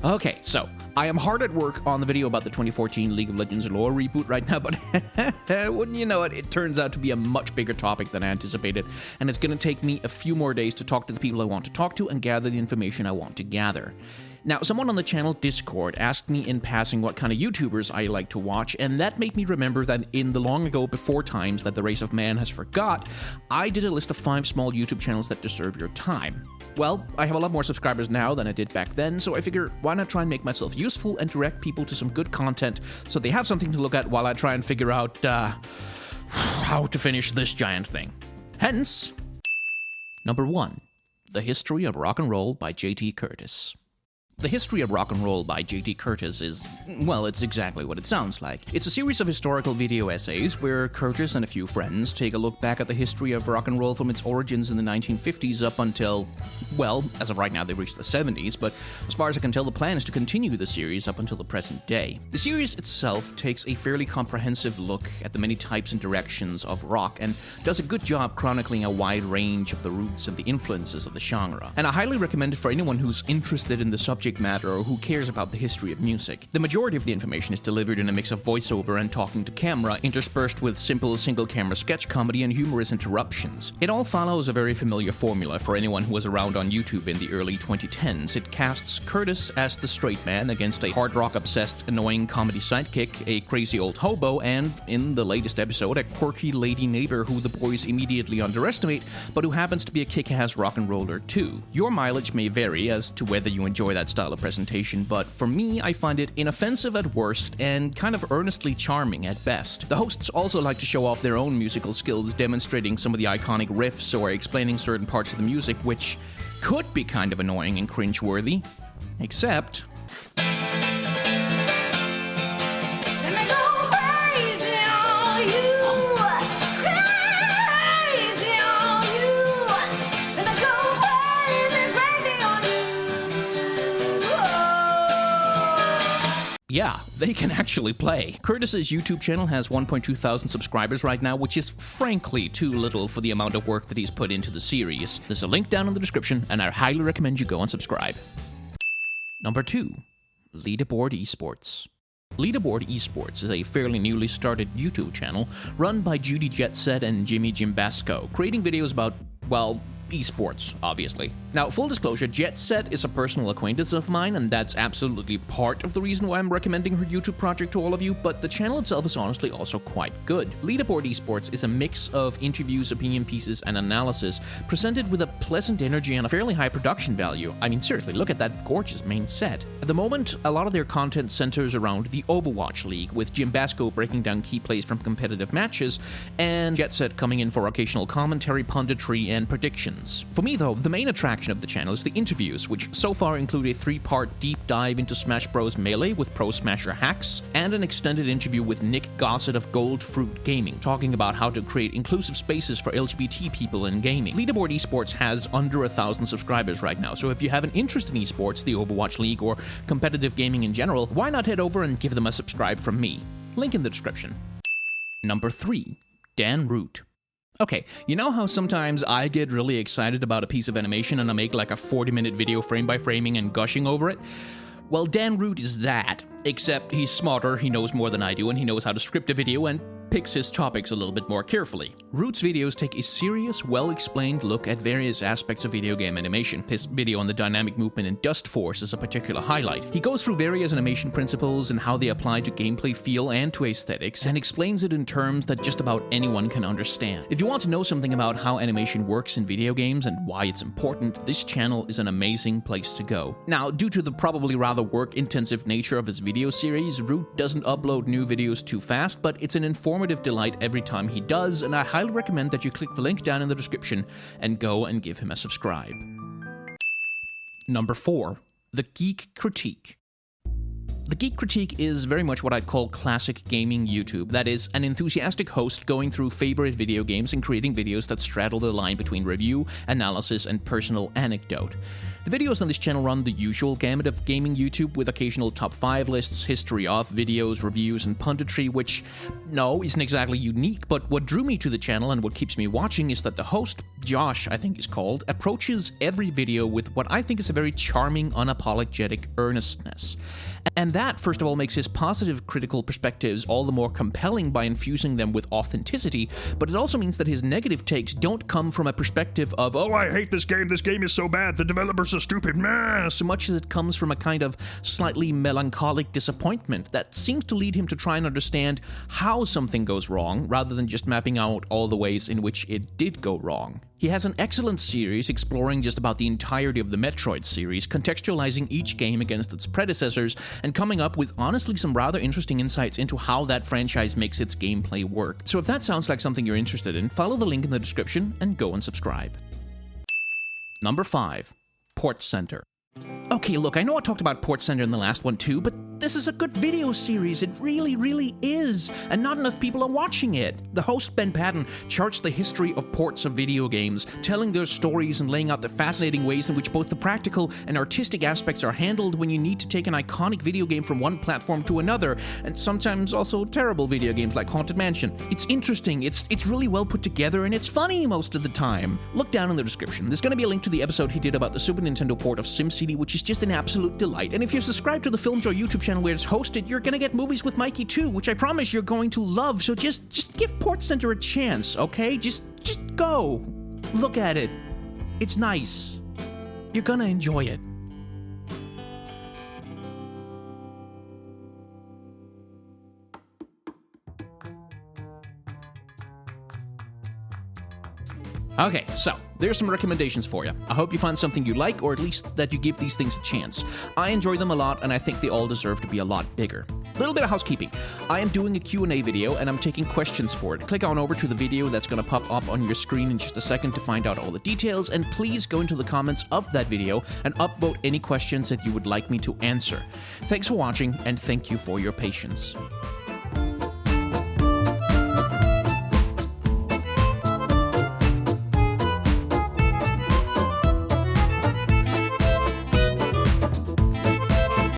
Okay, so I am hard at work on the video about the 2014 League of Legends lore reboot right now, but wouldn't you know it, it turns out to be a much bigger topic than I anticipated, and it's going to take me a few more days to talk to the people I want to talk to and gather the information I want to gather. Now, someone on the channel Discord asked me in passing what kind of YouTubers I like to watch, and that made me remember that in the long ago before times that the race of man has forgot, I did a list of 5 small YouTube channels that deserve your time. Well, I have a lot more subscribers now than I did back then, so I figure why not try and make myself useful and direct people to some good content so they have something to look at while I try and figure out, how to finish this giant thing. Hence, number 1, The History of Rock and Roll by J.T. Curtis. The History of Rock and Roll by J.T. Curtis is, well, it's exactly what it sounds like. It's a series of historical video essays where Curtis and a few friends take a look back at the history of rock and roll from its origins in the 1950s up until, well, as of right now they've reached the 70s, but as far as I can tell the plan is to continue the series up until the present day. The series itself takes a fairly comprehensive look at the many types and directions of rock and does a good job chronicling a wide range of the roots and the influences of the genre. And I highly recommend it for anyone who's interested in the subject matter or who cares about the history of music. The majority of the information is delivered in a mix of voiceover and talking to camera, interspersed with simple single-camera sketch comedy and humorous interruptions. It all follows a very familiar formula for anyone who was around on YouTube in the early 2010s. It casts Curtis as the straight man against a hard rock-obsessed, annoying comedy sidekick, a crazy old hobo, and, in the latest episode, a quirky lady neighbor who the boys immediately underestimate, but who happens to be a kick-ass rock and roller too. Your mileage may vary as to whether you enjoy that style of presentation, but for me, I find it inoffensive at worst and kind of earnestly charming at best. The hosts also like to show off their own musical skills, demonstrating some of the iconic riffs or explaining certain parts of the music, which could be kind of annoying and cringeworthy. Except... yeah, they can actually play. Curtis's YouTube channel has 1.2 thousand subscribers right now, which is frankly too little for the amount of work that he's put into the series. There's a link down in the description, and I highly recommend you go and subscribe. Number 2, Leaderboard eSports. Leaderboard eSports is a fairly newly started YouTube channel run by Judy Jetset and Jimmy Jimbasco, creating videos about, well, eSports, obviously. Now, full disclosure, Jetset is a personal acquaintance of mine, and that's absolutely part of the reason why I'm recommending her YouTube project to all of you, but the channel itself is honestly also quite good. Leaderboard eSports is a mix of interviews, opinion pieces, and analysis, presented with a pleasant energy and a fairly high production value. I mean, seriously, look at that gorgeous main set. At the moment, a lot of their content centers around the Overwatch League, with Jimbasco breaking down key plays from competitive matches, and Jetset coming in for occasional commentary, punditry, and predictions. For me, though, the main attraction of the channel is the interviews, which so far include a 3-part deep dive into Smash Bros. Melee with Pro Smasher Hacks, and an extended interview with Nick Gossett of Gold Fruit Gaming, talking about how to create inclusive spaces for LGBT people in gaming. Leaderboard eSports has under 1,000 subscribers right now, so if you have an interest in eSports, the Overwatch League, or competitive gaming in general, why not head over and give them a subscribe from me? Link in the description. Number 3, Dan Root. Okay, you know how sometimes I get really excited about a piece of animation and I make like a 40-minute video frame by framing and gushing over it? Well, Dan Root is that, except he's smarter, he knows more than I do, and he knows how to script a video and picks his topics a little bit more carefully. Root's videos take a serious, well-explained look at various aspects of video game animation. His video on the dynamic movement in Dust Force is a particular highlight. He goes through various animation principles and how they apply to gameplay feel and to aesthetics, and explains it in terms that just about anyone can understand. If you want to know something about how animation works in video games and why it's important, this channel is an amazing place to go. Now, due to the probably rather work-intensive nature of his video series, Root doesn't upload new videos too fast, but it's an informative delight every time he does, and I highly recommend that you click the link down in the description and go and give him a subscribe. Number 4, The Geek Critique. The Geek Critique is very much what I'd call classic gaming YouTube. That is, an enthusiastic host going through favorite video games and creating videos that straddle the line between review, analysis, and personal anecdote. The videos on this channel run the usual gamut of gaming YouTube with occasional top 5 lists, history of videos, reviews, and punditry, which, no, isn't exactly unique, but what drew me to the channel and what keeps me watching is that the host, Josh, I think he's called, approaches every video with what I think is a very charming, unapologetic earnestness. And that, first of all, makes his positive critical perspectives all the more compelling by infusing them with authenticity, but it also means that his negative takes don't come from a perspective of, oh, I hate this game is so bad, the developers are stupid, meh, so much as it comes from a kind of slightly melancholic disappointment that seems to lead him to try and understand how something goes wrong, rather than just mapping out all the ways in which it did go wrong. He has an excellent series exploring just about the entirety of the Metroid series, contextualizing each game against its predecessors, and coming up with honestly some rather interesting insights into how that franchise makes its gameplay work. So if that sounds like something you're interested in, follow the link in the description and go and subscribe. Number 5. Port Center. Okay, look, I know I talked about Port Center in the last one too, but this is a good video series. It really, really is, and not enough people are watching it. The host, Ben Patton, charts the history of ports of video games, telling their stories and laying out the fascinating ways in which both the practical and artistic aspects are handled when you need to take an iconic video game from one platform to another, and sometimes also terrible video games like Haunted Mansion. It's interesting, it's really well put together, and it's funny most of the time. Look down in the description. There's going to be a link to the episode he did about the Super Nintendo port of SimCity, which is just an absolute delight. And if you subscribe to the FilmJoy YouTube channel where it's hosted, you're gonna get Movies with Mikey too, which I promise you're going to love. So just give Port Center a chance, okay? Just go. Look at it. It's nice. You're gonna enjoy it. Okay, so there's some recommendations for you. I hope you find something you like, or at least that you give these things a chance. I enjoy them a lot, and I think they all deserve to be a lot bigger. A little bit of housekeeping. I am doing a Q&A video, and I'm taking questions for it. Click on over to the video that's going to pop up on your screen in just a second to find out all the details, and please go into the comments of that video and upvote any questions that you would like me to answer. Thanks for watching, and thank you for your patience.